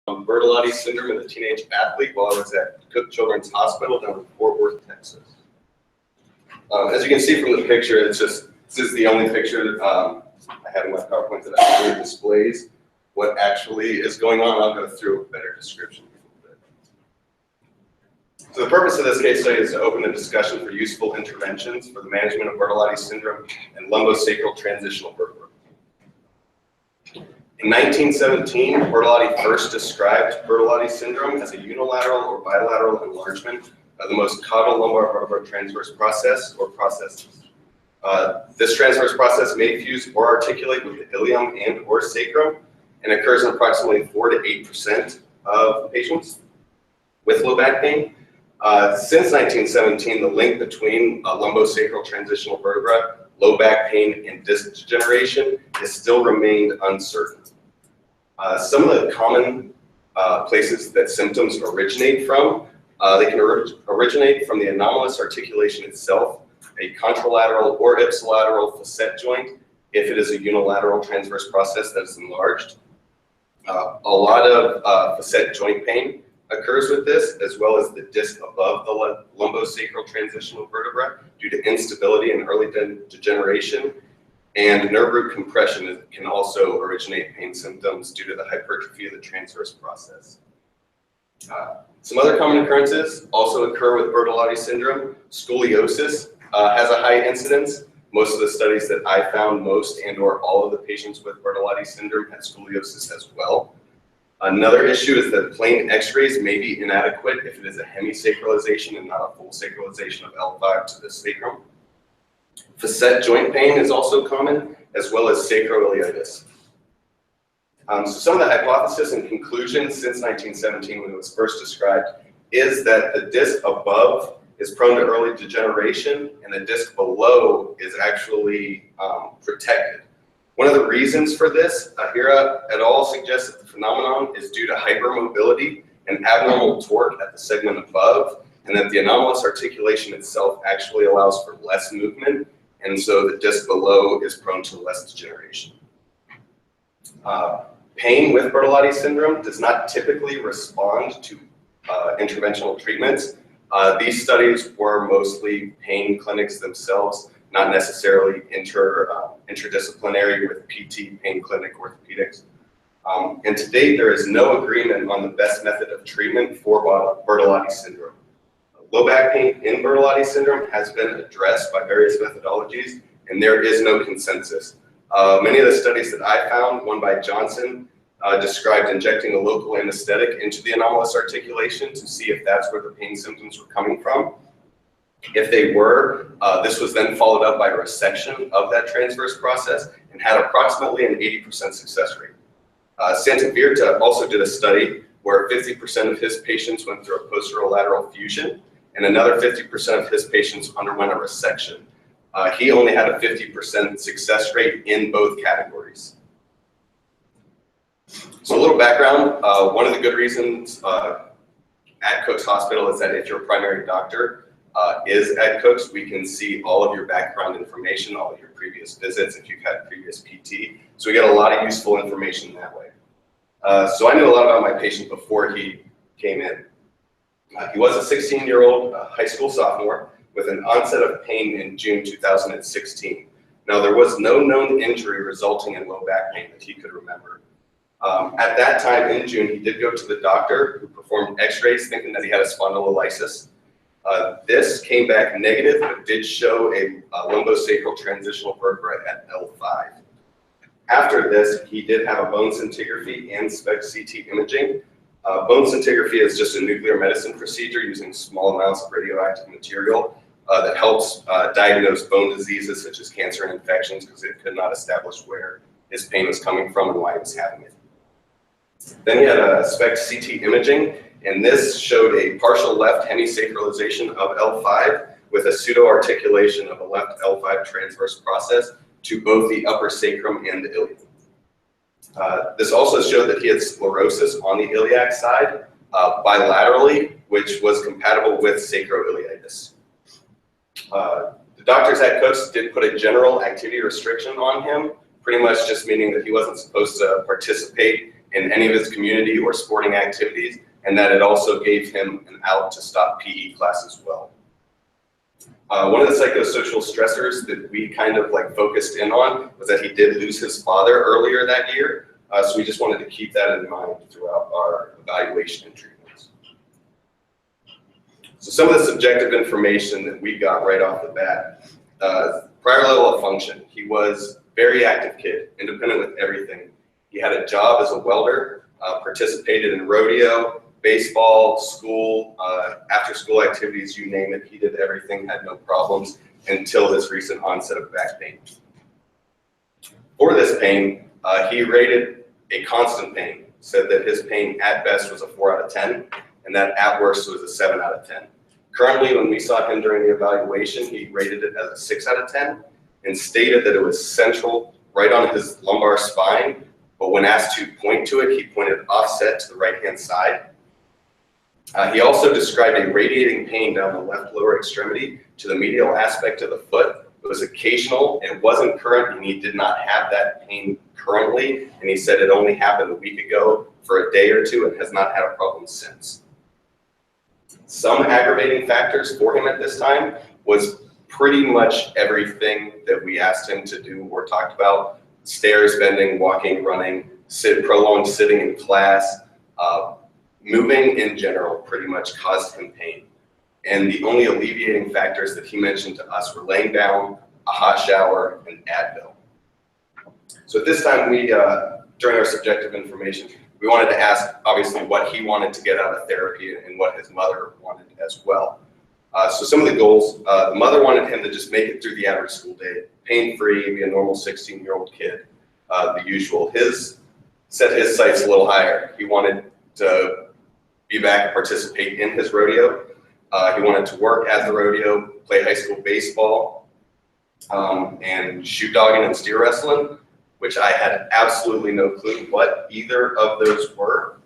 Bertolotti syndrome as a teenage athlete while I was at Cook Children's Hospital down in Fort Worth, Texas. As you can see from the picture, this is the only picture I have in my PowerPoint that actually displays what actually is going on. I'll go through a better description. So the purpose of this case study is to open a discussion for useful interventions for the management of Bertolotti syndrome and lumbosacral transitional vertebra. In 1917, Bertolotti first described Bertolotti syndrome as a unilateral or bilateral enlargement of the most caudal lumbar vertebral transverse process or processes. This transverse process may fuse or articulate with the ilium and or sacrum and occurs in approximately 4 to 8% of patients with low back pain. Since 1917, the link between lumbosacral transitional vertebra, low back pain, and disc degeneration has still remained uncertain. Some of the common places that symptoms originate from, they can originate from the anomalous articulation itself, a contralateral or ipsilateral facet joint, if it is a unilateral transverse process that is enlarged. A lot of facet joint pain occurs with this, as well as the disc above the lumbosacral transitional vertebra due to instability and early degeneration, and nerve root compression can also originate pain symptoms due to the hypertrophy of the transverse process. Some other common occurrences also occur with Bertolotti syndrome. Scoliosis has a high incidence. Most of the studies that I found, most and or all of the patients with Bertolotti syndrome had scoliosis as well. Another issue is that plain x-rays may be inadequate if it is a hemisacralization and not a full sacralization of L5 to the sacrum. Facet joint pain is also common, as well as sacroiliitis. So some of the hypothesis and conclusions since 1917 when it was first described is that the disc above is prone to early degeneration and the disc below is actually protected. One of the reasons for this, Ahira et al. Suggests that the phenomenon is due to hypermobility and abnormal torque at the segment above, and that the anomalous articulation itself actually allows for less movement, and so the disc below is prone to less degeneration. Pain with Bertolotti syndrome does not typically respond to interventional treatments. These studies were mostly pain clinics themselves, not necessarily interdisciplinary with PT, pain clinic, orthopedics. And to date, there is no agreement on the best method of treatment for Bertolotti syndrome. Low back pain in Bertolotti syndrome has been addressed by various methodologies, and there is no consensus. Many of the studies that I found, one by Johnson, described injecting a local anesthetic into the anomalous articulation to see if that's where the pain symptoms were coming from. If they were, this was then followed up by a resection of that transverse process and had approximately an 80% success rate. Santavirta also did a study where 50% of his patients went through a posterolateral fusion and another 50% of his patients underwent a resection. He only had a 50% success rate in both categories. So a little background, one of the good reasons at Cook's Hospital is that if your primary doctor is at Cook's, we can see all of your background information, all of your previous visits, if you've had previous PT. So we get a lot of useful information that way. So I knew a lot about my patient before he came in. He was a 16-year-old high school sophomore with an onset of pain in June 2016. Now, there was no known injury resulting in low back pain that he could remember. At that time in June, he did go to the doctor who performed x-rays thinking that he had a spondylolysis. This came back negative, but did show a lumbosacral transitional vertebra at L5. After this, he did have a bone scintigraphy and SPECT CT imaging. Bone scintigraphy is just a nuclear medicine procedure using small amounts of radioactive material that helps diagnose bone diseases such as cancer and infections because it could not establish where his pain was coming from and why he was having it. Then he had a SPECT CT imaging, and this showed a partial left hemisacralization of L5 with a pseudo-articulation of a left L5 transverse process to both the upper sacrum and the ilium. This also showed that he had sclerosis on the iliac side bilaterally, which was compatible with sacroiliitis. The doctors at Cook's did put a general activity restriction on him, pretty much just meaning that he wasn't supposed to participate in any of his community or sporting activities, and that it also gave him an out to stop PE class as well. One of the psychosocial stressors that we kind of like focused in on was that he did lose his father earlier that year, so we just wanted to keep that in mind throughout our evaluation and treatments. So some of the subjective information that we got right off the bat, prior level of function. He was a very active kid, independent with everything. He had a job as a welder, participated in rodeo, baseball, school, after school activities, you name it. He did everything, had no problems until this recent onset of back pain. For this pain, he rated a constant pain, said that his pain at best was a 4 out of 10, and that at worst was a 7 out of 10. Currently, when we saw him during the evaluation, he rated it as a 6 out of 10 and stated that it was central right on his lumbar spine, but when asked to point to it, he pointed offset to the right-hand side. He also described a radiating pain down the left lower extremity to the medial aspect of the foot. It was occasional, it wasn't current, and he did not have that pain currently, and he said it only happened a week ago for a day or two and has not had a problem since. Some aggravating factors for him at this time was pretty much everything that we asked him to do or talked about: stairs, bending, walking, running, prolonged sitting in class, moving in general pretty much caused him pain. And the only alleviating factors that he mentioned to us were laying down, a hot shower, and Advil. So at this time, we, during our subjective information, we wanted to ask, obviously, what he wanted to get out of therapy and what his mother wanted as well. So some of the goals, the mother wanted him to just make it through the average school day, pain-free, be a normal 16-year-old kid, the usual. Set his sights a little higher. He wanted to be back and participate in his rodeo. He wanted to work at the rodeo, play high school baseball, and shoot dogging and steer wrestling, which I had absolutely no clue what either of those were.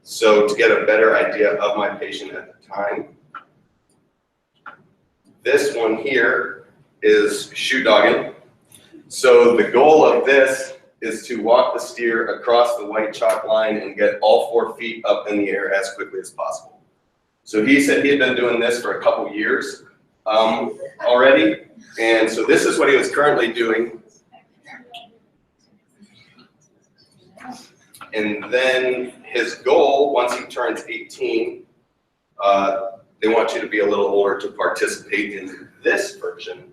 So to get a better idea of my patient at the time, this one here is shoot dogging. So the goal of this is to walk the steer across the white chalk line and get all 4 feet up in the air as quickly as possible. So he said he had been doing this for a couple years already, and so this is what he was currently doing. And then his goal, once he turns 18, they want you to be a little older to participate in this version.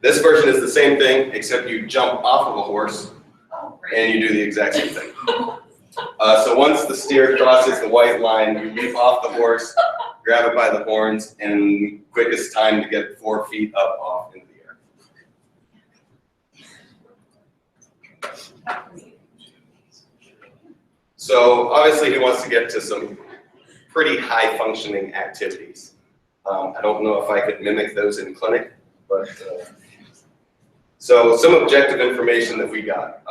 This version is the same thing, except you jump off of a horse and you do the exact same thing. So once the steer crosses the white line, you leap off the horse, grab it by the horns, and quickest time to get 4 feet up off into the air. So obviously he wants to get to some pretty high functioning activities. I don't know if I could mimic those in clinic, but so some objective information that we got.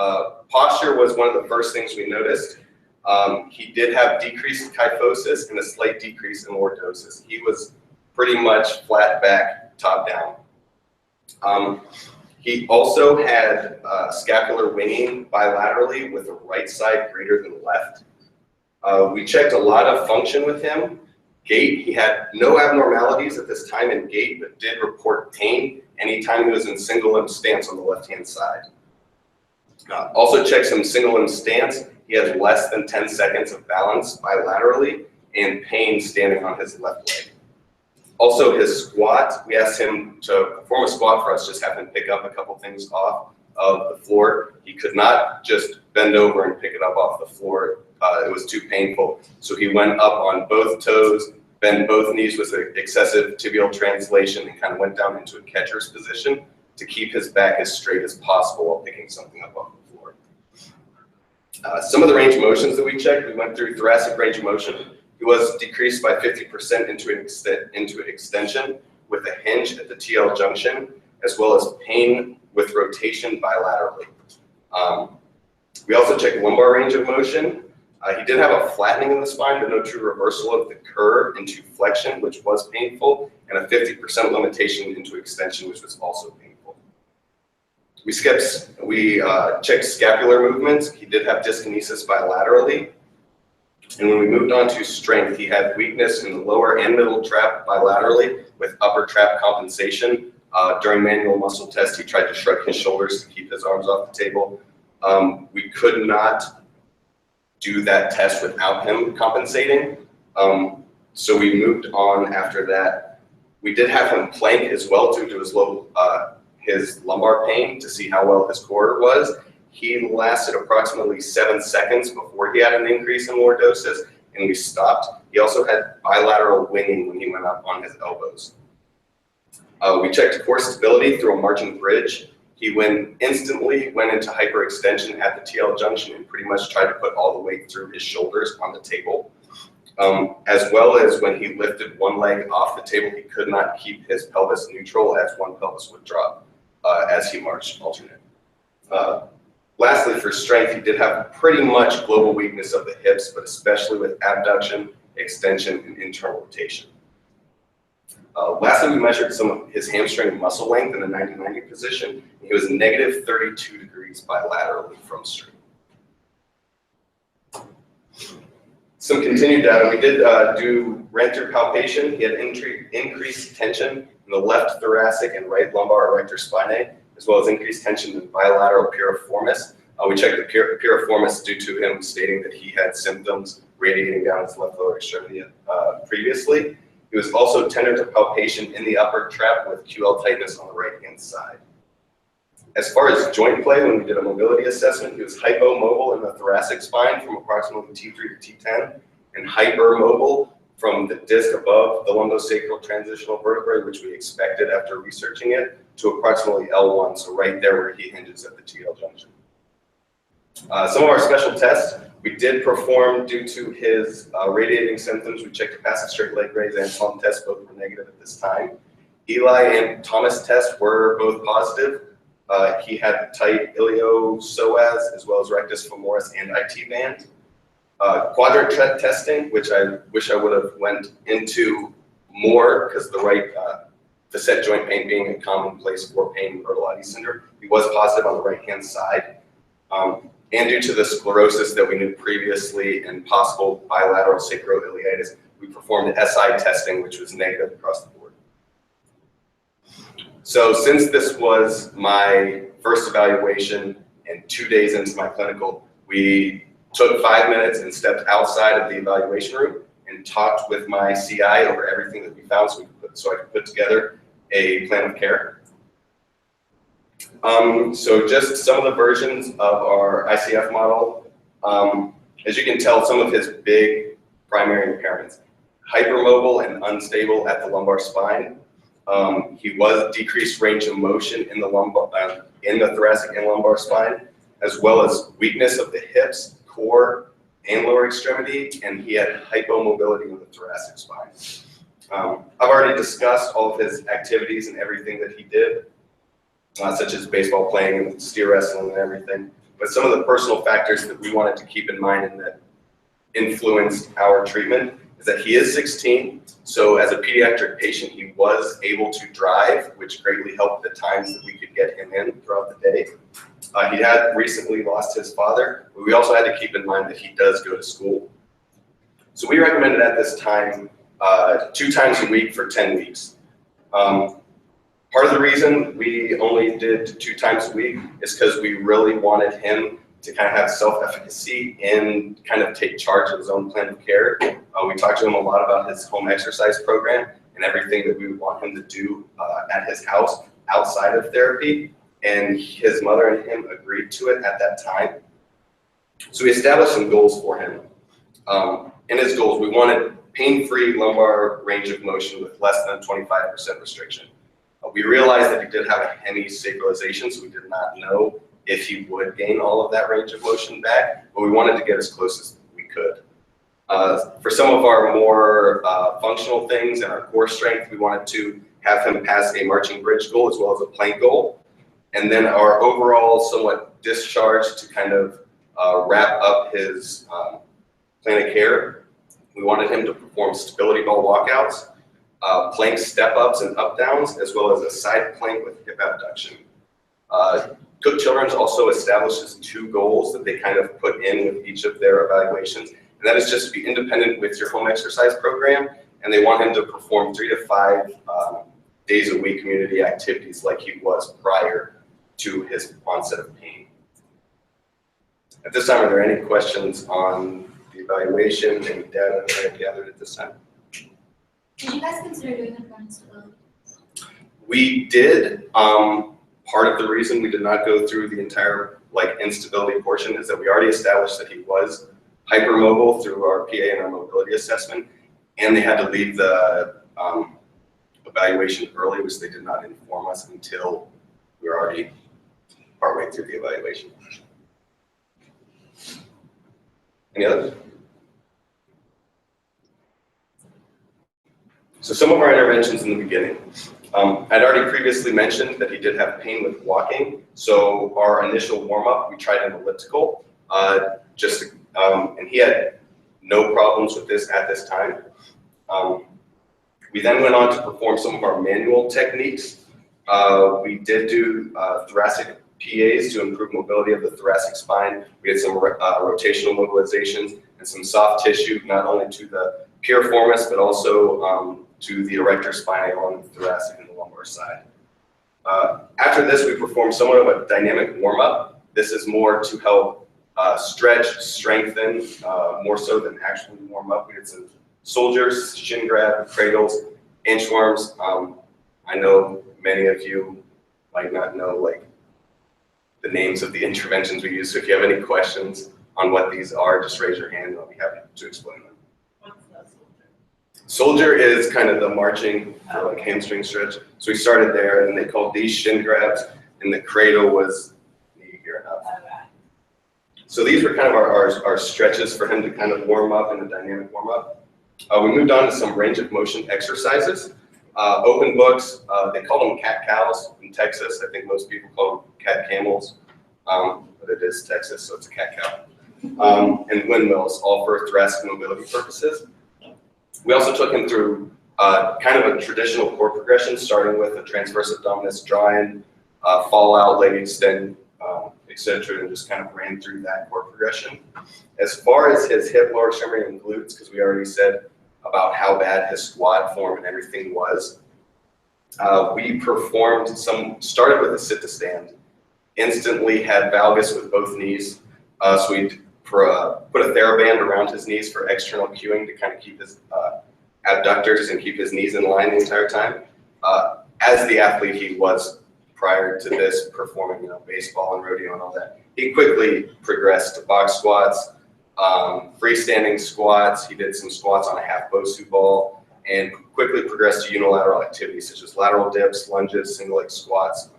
Posture was one of the first things we noticed. He did have decreased kyphosis and a slight decrease in lordosis. He was pretty much flat back, top down. He also had scapular winging bilaterally with the right side greater than left. We checked a lot of function with him. Gait, he had no abnormalities at this time in gait, but did report pain anytime he was in single limb stance on the left-hand side. Also checked some single limb stance. He had less than 10 seconds of balance bilaterally and pain standing on his left leg. Also his squat, we asked him to perform a squat for us, just have him pick up a couple things off of the floor. He could not just bend over and pick it up off the floor. It was too painful. So he went up on both toes, bent both knees with an excessive tibial translation, and kind of went down into a catcher's position to keep his back as straight as possible while picking something up off the floor. Some of the range of motions that we checked, we went through thoracic range of motion. He was decreased by 50% into extension with a hinge at the TL junction, as well as pain with rotation bilaterally. We also checked lumbar range of motion. He did have a flattening in the spine, but no true reversal of the curve into flexion, which was painful, and a 50% limitation into extension, which was also painful. We checked scapular movements. He did have dyskinesis bilaterally. And when we moved on to strength, he had weakness in the lower and middle trap bilaterally with upper trap compensation. During manual muscle test, he tried to shrug his shoulders to keep his arms off the table. We could not do that test without him compensating. So we moved on after that. We did have him plank as well due to his lumbar pain to see how well his core was. He lasted approximately 7 seconds before he had an increase in lordosis, and we stopped. He also had bilateral winging when he went up on his elbows. We checked core stability through a marching bridge. He instantly went into hyperextension at the TL junction and pretty much tried to put all the weight through his shoulders on the table. As well as when he lifted one leg off the table, he could not keep his pelvis neutral as one pelvis would drop as he marched alternate. Lastly, for strength, he did have pretty much global weakness of the hips, but especially with abduction, extension, and internal rotation. Lastly, we measured some of his hamstring muscle length in the 90-90 position. He was negative 32 degrees bilaterally from straight. Some continued data. We did do Renter palpation. He had increased tension in the left thoracic and right lumbar erector spinae, as well as increased tension in bilateral piriformis. We checked the piriformis due to him stating that he had symptoms radiating down his left lower extremity previously. He was also tender to palpation in the upper trap with QL tightness on the right-hand side. As far as joint play, when we did a mobility assessment, he was hypomobile in the thoracic spine from approximately T3 to T10, and hypermobile from the disc above the lumbosacral transitional vertebrae, which we expected after researching it, to approximately L1, so right there where he hinges at the TL junction. Some of our special tests we did perform due to his radiating symptoms. We checked the passive straight leg raise and pump tests, both were negative at this time. Eli and Thomas tests were both positive. He had tight iliopsoas as well as rectus femoris and IT band. Quadrant testing, which I wish I would have went into more because the facet joint pain being a commonplace for pain in Bertolotti syndrome, he was positive on the right-hand side. And due to the sclerosis that we knew previously and possible bilateral sacroiliitis, we performed SI testing, which was negative across the board. So since this was my first evaluation and 2 days into my clinical, we took 5 minutes and stepped outside of the evaluation room and talked with my CI over everything that we found so I could put together a plan of care. So just some of the versions of our ICF model. As you can tell, some of his big primary impairments: hypermobile and unstable at the lumbar spine. He was decreased range of motion in the thoracic and lumbar spine, as well as weakness of the hips, core, and lower extremity, and he had hypomobility in the thoracic spine. I've already discussed all of his activities and everything that he did, such as baseball playing and steer wrestling and everything. But some of the personal factors that we wanted to keep in mind and that influenced our treatment is that he is 16. So as a pediatric patient, he was able to drive, which greatly helped the times that we could get him in throughout the day. He had recently lost his father, but we also had to keep in mind that he does go to school. So we recommended at this time 2 times a week for 10 weeks. Part of the reason we only did 2 times a week is because we really wanted him to kind of have self-efficacy and kind of take charge of his own plan of care. We talked to him a lot about his home exercise program and everything that we would want him to do at his house outside of therapy, and his mother and him agreed to it at that time. So we established some goals for him. In his goals, we wanted pain-free lumbar range of motion with less than 25% restriction. We realized that he did have a hemisacralization, so we did not know if he would gain all of that range of motion back, but we wanted to get as close as we could. For some of our more functional things and our core strength, we wanted to have him pass a marching bridge goal as well as a plank goal. And then our overall somewhat discharge to kind of wrap up his plan of care, we wanted him to perform stability ball walkouts, plank step-ups and up-downs, as well as a side plank with hip abduction. Cook Children's also establishes 2 goals that they kind of put in with each of their evaluations, and that is just to be independent with your home exercise program, and they want him to perform 3 to 5 days a week community activities like he was prior to his onset of pain. At this time, are there any questions on the evaluation, any data that I have gathered at this time? Did you guys consider doing the performance development? We did. Part of the reason we did not go through the entire instability portion is that we already established that he was hypermobile through our PA and our mobility assessment, and they had to leave the evaluation early, which they did not inform us until we were already partway through the evaluation. Any others? So some of our interventions in the beginning. I'd already previously mentioned that he did have pain with walking. So our initial warm-up, we tried an elliptical, and he had no problems with this at this time. We then went on to perform some of our manual techniques. We did do thoracic PAs to improve mobility of the thoracic spine. We had some rotational mobilizations and some soft tissue, not only to the piriformis, but also to the erector spinae along the thoracic and the lumbar side. After this, we performed somewhat of a dynamic warm-up. This is more to help stretch, strengthen, more so than actually warm up. We did some soldiers, shin grab, cradles, inchworms. I know many of you might not know the names of the interventions we use, so if you have any questions on what these are, just raise your hand and I'll be happy to explain them. What's the soldier? Soldier is kind of the marching for hamstring stretch. So we started there, and then they called these shin grabs, and the cradle was knee here and up. So these were kind of our stretches for him to kind of warm up in a dynamic warm up. We moved on to some range of motion exercises. Open books, they call them cat-cows in Texas. I think most people call them cat-camels, but it is Texas, so it's a cat-cow. And windmills, all for thoracic mobility purposes. We also took him through kind of a traditional core progression, starting with a transverse abdominis draw-in, fall out, leg extend, etc., and just kind of ran through that core progression. As far as his hip, lower extremity, and glutes, because we already said about how bad his squat form and everything was, we performed started with a sit to stand, instantly had valgus with both knees, so we put a TheraBand around his knees for external cueing to kind of keep his abductors and keep his knees in line the entire time. As the athlete he was prior to this, performing baseball and rodeo and all that, he quickly progressed to box squats, freestanding squats. He did some squats on a half Bosu ball, and quickly progressed to unilateral activities such as lateral dips, lunges, single leg squats.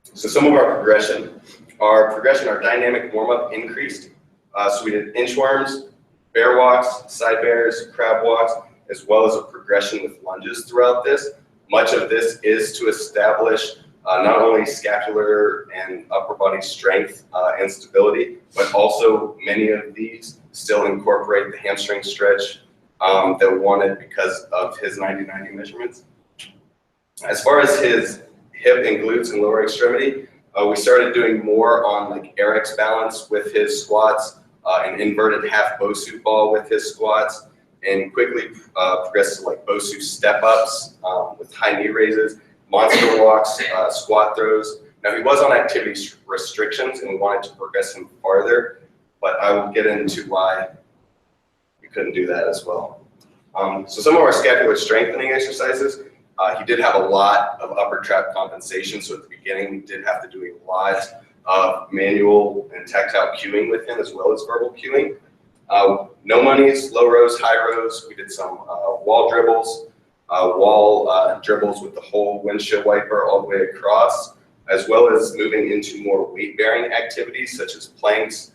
So some of our progression, our dynamic warm-up increased. So we did inchworms, bear walks, side bears, crab walks, as well as a progression with lunges throughout this. Much of this is to establish not only scapular and upper body strength and stability, but also many of these still incorporate the hamstring stretch that we wanted because of his 90-90 measurements. As far as his hip and glutes and lower extremity, we started doing more on RX balance with his squats, an inverted half Bosu ball with his squats, and quickly progressed to Bosu step-ups with high knee raises, monster walks, squat throws. Now he was on activity restrictions and we wanted to progress him farther, but I will get into why we couldn't do that as well. So some of our scapular strengthening exercises, he did have a lot of upper trap compensation, so at the beginning we did have to do a lot of manual and tactile cueing with him as well as verbal cueing. No monies, low rows, high rows. We did some wall dribbles, dribbles with the whole windshield wiper all the way across, as well as moving into more weight-bearing activities such as planks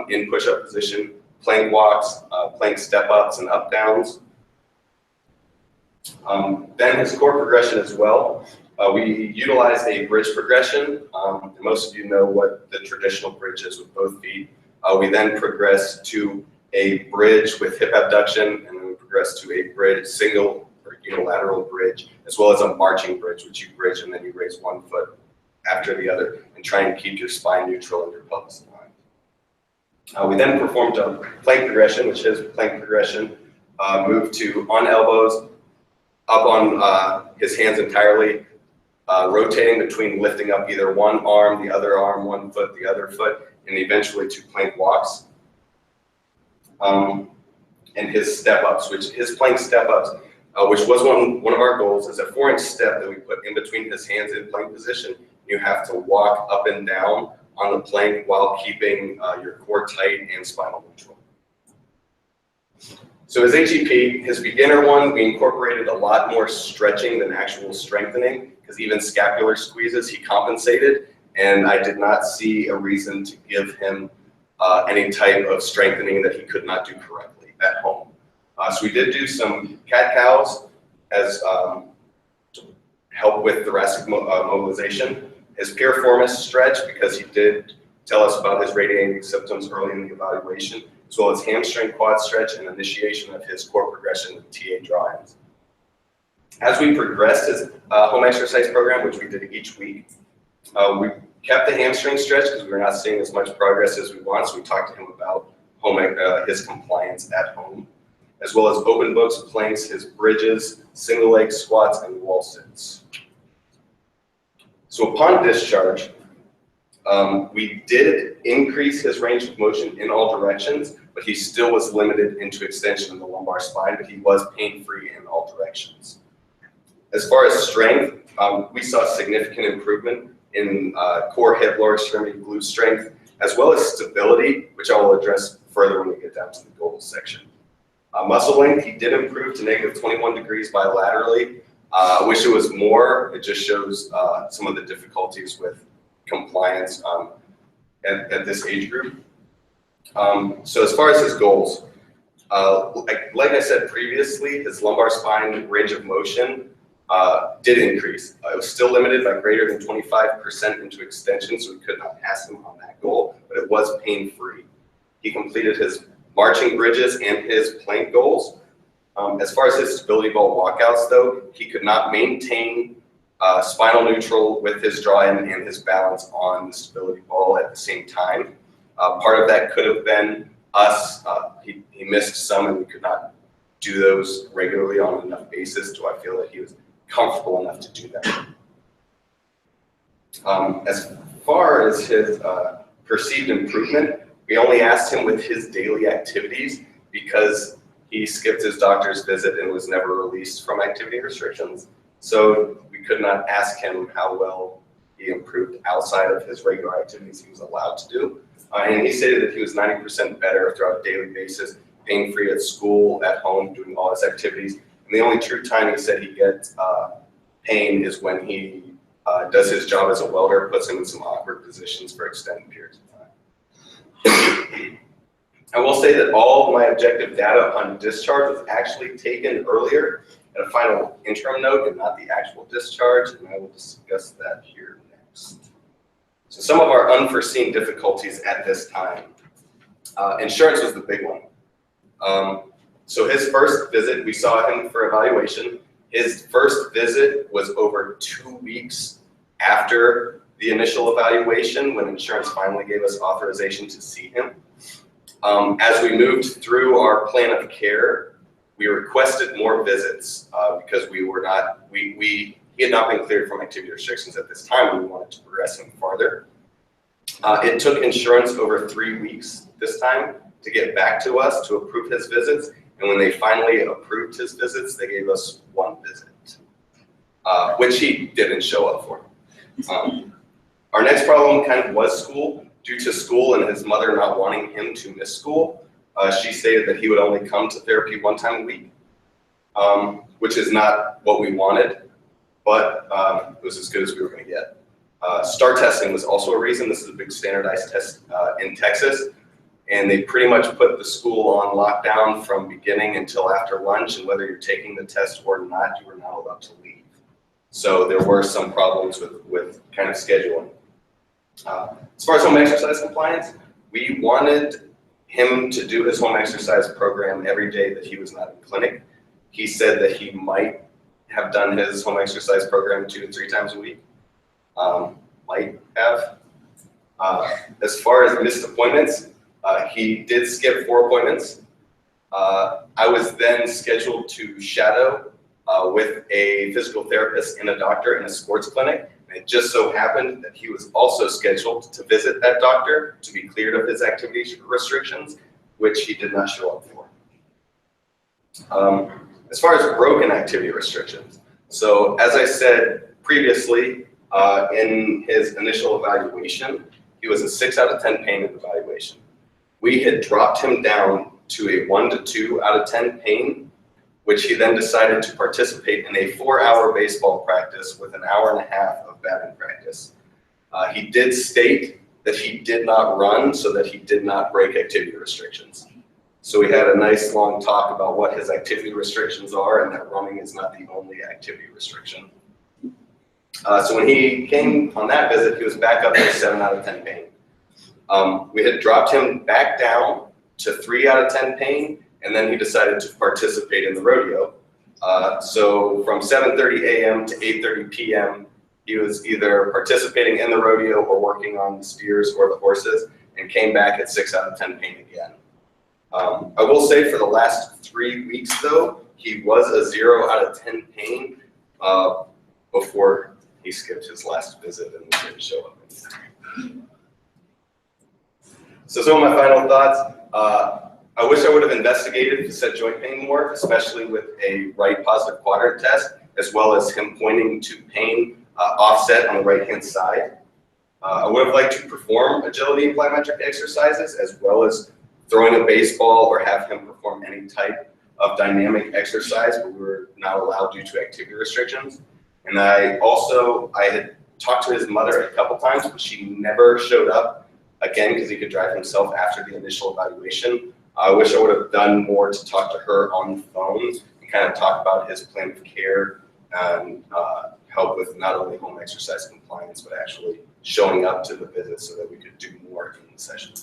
in push-up position, plank walks, plank step-ups and up-downs. Then his core progression as well. We utilized a bridge progression. Most of you know what the traditional bridge is with both feet. We then progressed to a bridge with hip abduction, and then we progressed to a bridge, single or unilateral bridge, as well as a marching bridge, which you bridge and then you raise one foot after the other and try and keep your spine neutral and your pelvis aligned. We then performed a plank progression, which is plank progression. Moved to on elbows, up on his hands entirely, rotating between lifting up either one arm, the other arm, one foot, the other foot, and eventually to plank walks. And his step-ups, his plank step-ups, which was one of our goals, is a 4-inch step that we put in between his hands in plank position. You have to walk up and down on the plank while keeping your core tight and spinal neutral. So his HEP, his beginner one, we incorporated a lot more stretching than actual strengthening, because even scapular squeezes he compensated, and I did not see a reason to give him any type of strengthening that he could not do correctly at home. So we did do some cat-cows as help with thoracic mobilization. His piriformis stretch, because he did tell us about his radiating symptoms early in the evaluation, as well as hamstring quad stretch and initiation of his core progression with TA drawings. As we progressed his home exercise program, which we did each week, we kept the hamstring stretch because we were not seeing as much progress as we want, so we talked to him about his compliance at home, as well as open books, planks, his bridges, single leg squats, and wall sits. So upon discharge, we did increase his range of motion in all directions, but he still was limited into extension of the lumbar spine, but he was pain-free in all directions. As far as strength, we saw significant improvement in core, hip, lower extremity, glute strength, as well as stability, which I will address further when we get down to the goals section. Muscle length, he did improve to negative 21 degrees bilaterally. I wish it was more. It just shows some of the difficulties with compliance at this age group. So as far as his goals, like I said previously, his lumbar spine range of motion did increase. It was still limited by greater than 25% into extension, so we could not pass him on that goal, but it was pain-free. He completed his marching bridges and his plank goals. As far as his stability ball walkouts, though, he could not maintain spinal neutral with his draw-in and his balance on the stability ball at the same time. Part of that could have been us. He missed some, and we could not do those regularly on enough basis. Do I feel that he was comfortable enough to do that? As far as his perceived improvement, we only asked him with his daily activities because he skipped his doctor's visit and was never released from activity restrictions. So we could not ask him how well he improved outside of his regular activities he was allowed to do. And he stated that he was 90% better throughout a daily basis, pain-free at school, at home, doing all his activities. And the only true time he said he gets pain is when he does his job as a welder, puts him in some awkward positions for extended periods of time. I will say that all of my objective data upon discharge was actually taken earlier at a final interim note and not the actual discharge, and I will discuss that here next. So some of our unforeseen difficulties at this time. Insurance was the big one. So his first visit, we saw him for evaluation. His first visit was over 2 weeks after the initial evaluation when insurance finally gave us authorization to see him. As we moved through our plan of care, we requested more visits because we were not, he had not been cleared from activity restrictions at this time, and we wanted to progress him farther. It took insurance over 3 weeks this time to get back to us to approve his visits, and when they finally approved his visits, they gave us 1 visit, which he didn't show up for. Our next problem kind of was school. Due to school and his mother not wanting him to miss school, she stated that he would only come to therapy 1 time a week, which is not what we wanted, but it was as good as we were going to get. STAR testing was also a reason. This is a big standardized test in Texas, and they pretty much put the school on lockdown from beginning until after lunch, and whether you're taking the test or not, you were not allowed to leave. So there were some problems with kind of scheduling. As far as home exercise compliance, we wanted him to do his home exercise program every day that he was not in clinic. He said that he might have done his home exercise program 2 to 3 times a week. might have. As far as missed appointments, he did skip 4 appointments. I was then scheduled to shadow with a physical therapist and a doctor in a sports clinic. And it just so happened that he was also scheduled to visit that doctor to be cleared of his activity restrictions, which he did not show up for. As far as broken activity restrictions, so as I said previously, in his initial evaluation, he was a 6 out of 10 pain evaluation. We had dropped him down to a 1 to 2 out of 10 pain, which he then decided to participate in a 4-hour baseball practice with an hour and a half of batting practice. He did state that he did not run so that he did not break activity restrictions. So we had a nice long talk about what his activity restrictions are and that running is not the only activity restriction. So when he came on that visit, he was back up to 7 out of 10 pain. We had dropped him back down to 3 out of 10 pain, and then he decided to participate in the rodeo. So from 7:30 a.m. to 8:30 p.m., he was either participating in the rodeo or working on the steers or the horses, and came back at 6 out of 10 pain again. I will say for the last 3 weeks, though, he was a 0 out of 10 pain before he skipped his last visit and didn't show up. So some of my final thoughts. I wish I would have investigated facet joint pain more, especially with a right positive quadrant test, as well as him pointing to pain offset on the right-hand side. I would have liked to perform agility and plyometric exercises, as well as throwing a baseball or have him perform any type of dynamic exercise, but we were not allowed due to activity restrictions. And I had talked to his mother a couple times, but she never showed up again because he could drive himself after the initial evaluation. I wish I would have done more to talk to her on the phone and kind of talk about his plan of care and help with not only home exercise compliance, but actually showing up to the visit so that we could do more in the session.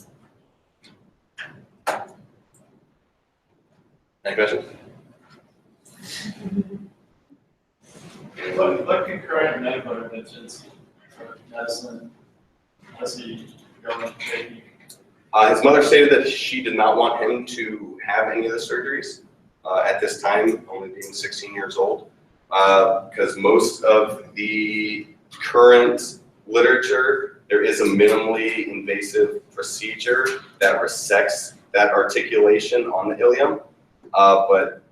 Any questions? What concurrent medical interventions for medicine does he go into taking? His mother stated that she did not want him to have any of the surgeries at this time, only being 16 years old, because most of the current literature, there is a minimally invasive procedure that resects that articulation on the ilium, but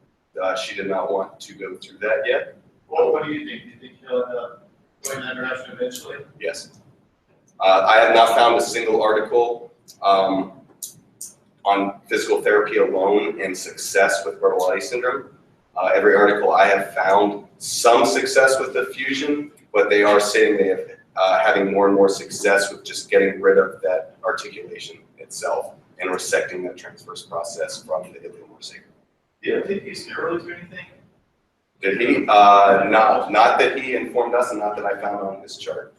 she did not want to go through that yet. Well, what do you think? Do you think he'll end up going that direction eventually? Yes. I have not found a single article on physical therapy alone and success with Bertolotti syndrome. Every article I have found some success with the fusion, but they are saying they have having more and more success with just getting rid of that articulation itself and resecting that transverse process from the ilium or sacrum. Do you think he's steroids or anything? Did he? Not that he informed us, and not that I found on his chart.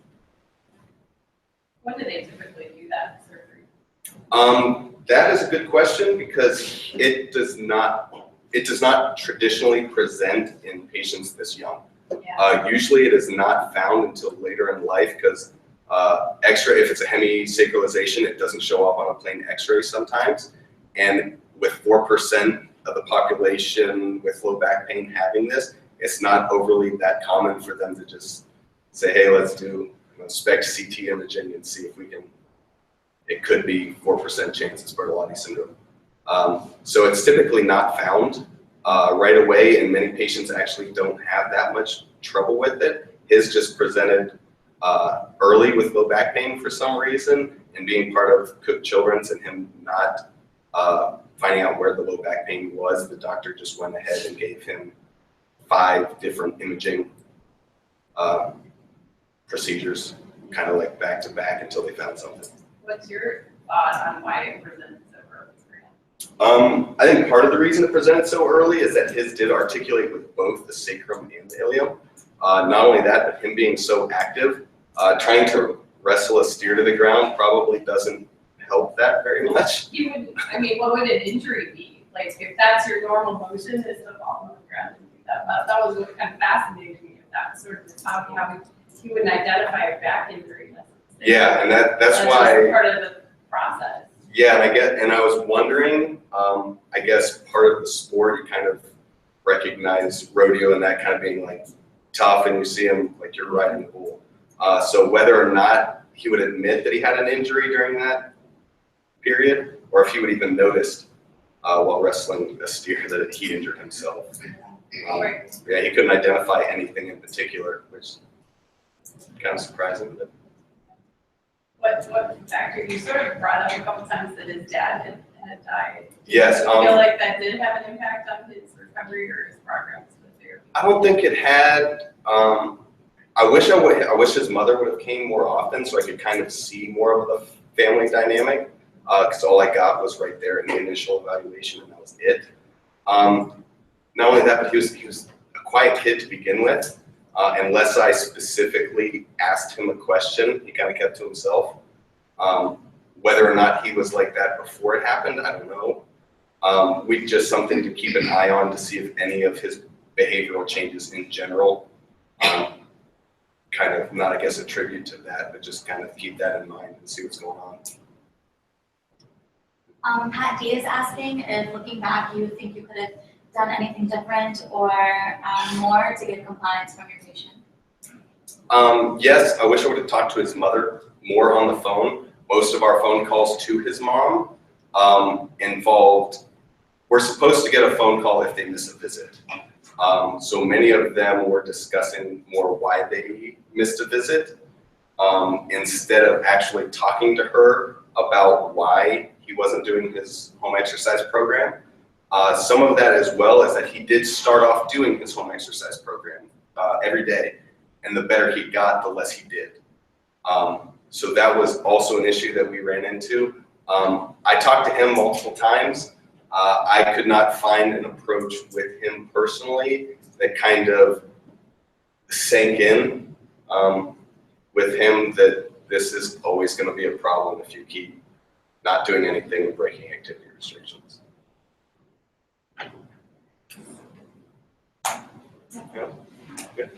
When do they typically do that surgery? That is a good question because it does not traditionally present in patients this young. Yeah. Usually it is not found until later in life because X-ray, if it's a hemisacralization, it doesn't show up on a plain X-ray sometimes. And with 4% of the population with low back pain having this, it's not overly that common for them to just say, hey, let's do SPECT CT imaging and see if we can, it could be 4% chance it's Bertolotti syndrome. So it's typically not found right away, and many patients actually don't have that much trouble with it. His just presented early with low back pain for some reason, and being part of Cook Children's and him not finding out where the low back pain was, the doctor just went ahead and gave him 5 different imaging procedures, kind of like back to back until they found something. What's your thought on why it presented so early for him? I think part of the reason it presented so early is that his did articulate with both the sacrum and the ilium. Not only that, but him being so active, trying to wrestle a steer to the ground probably doesn't help that very much. What would an injury be? Like, if that's your normal motion, is to fall on the ground and do that. That was what kind of fascinated me. If that was sort of how he wouldn't identify a back injury necessarily. Yeah, and that's Just why. part of the process. Yeah, and I was wondering, I guess part of the sport, you kind of recognize rodeo and that kind of being like tough, and you see him like you're riding a bull. So whether or not he would admit that he had an injury during that period, or if he would even noticed while wrestling a steer that he injured himself. Right. Yeah, he couldn't identify anything in particular, which is kind of surprising. But What factor, you sort of brought up a couple times that his dad had died. yes, Do you feel like that did have an impact on his recovery or his progress with therapy? I don't think it had. I wish his mother would have came more often so I could kind of see more of the family dynamic. Because all I got was right there in the initial evaluation, and that was it. Not only that, but he was a quiet kid to begin with. Unless I specifically asked him a question, he kind of kept to himself. Whether or not he was like that before it happened, I don't know. We just something to keep an eye on to see if any of his behavioral changes in general, kind of not, I guess, a tribute to that, but just kind of keep that in mind and see what's going on. Pat D is asking if, looking back, you think you could have done anything different or more to get compliance from your patient? Yes, I wish I would have talked to his mother more on the phone. Most of our phone calls to his mom involved, we're supposed to get a phone call if they miss a visit. So many of them were discussing more why they missed a visit instead of actually talking to her about why he wasn't doing his home exercise program. Some of that as well is that he did start off doing his home exercise program every day, and the better he got, the less he did. So that was also an issue that we ran into. I talked to him multiple times. I could not find an approach with him personally that kind of sank in with him that this is always going to be a problem if you keep not doing anything and breaking activity restrictions. Yeah. Good.